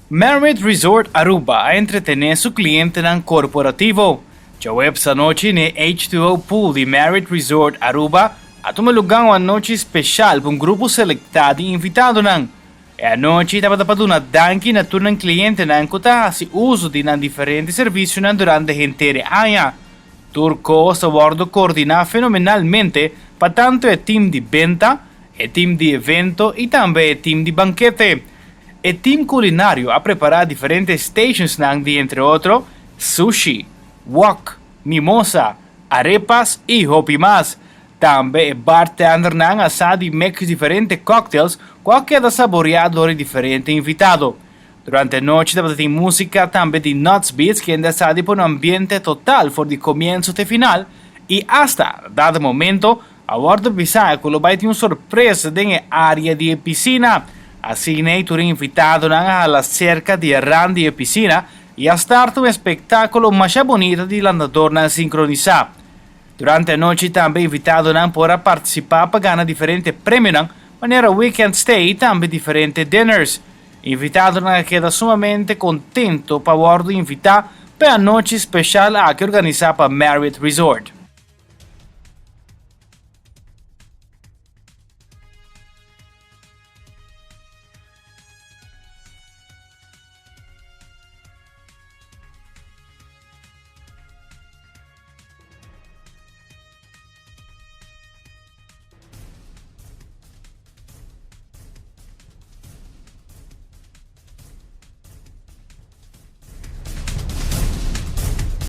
Marriott Resort Aruba a entretener seu cliente ng korporativo. Sa web sa noche ni H2O Pool de Marriott Resort Aruba at umalugang ang noche special para um grupo selektado e invitado ng. E a noche dapat una danki na turno ng cliente ng kuta si uso di ng diferente servizio ng durante hentere aya. Turco sa bordo coordina fenomenalmente pa tanto el team di venta, el team di evento e también el team di banquete. El team culinario ha preparado diferentes stations ng di entre otro sushi, wok, mimosa, arepas e hopi más. También el bartender ng asado y mezcla diferentes cocktails qualquer saboreado e diferente invitado. Durante a noite tem música também de Nuts Beats que ainda está por um ambiente total por de comienzo até final e hasta dado momento a bordo do bisáculo vai ter uma surpresa na área de piscina. Assim, tu invitado a la cerca de ran de piscina e a start um espetáculo mais bonito de landador na sincronizar. Durante a noite também invitado a poder participar para ganhar diferentes prêmios, maneira weekend stay e também diferentes dinners. Invitado a queda sumamente contento para bordo invitar para a noite especial a que organizar para Marriott Resort.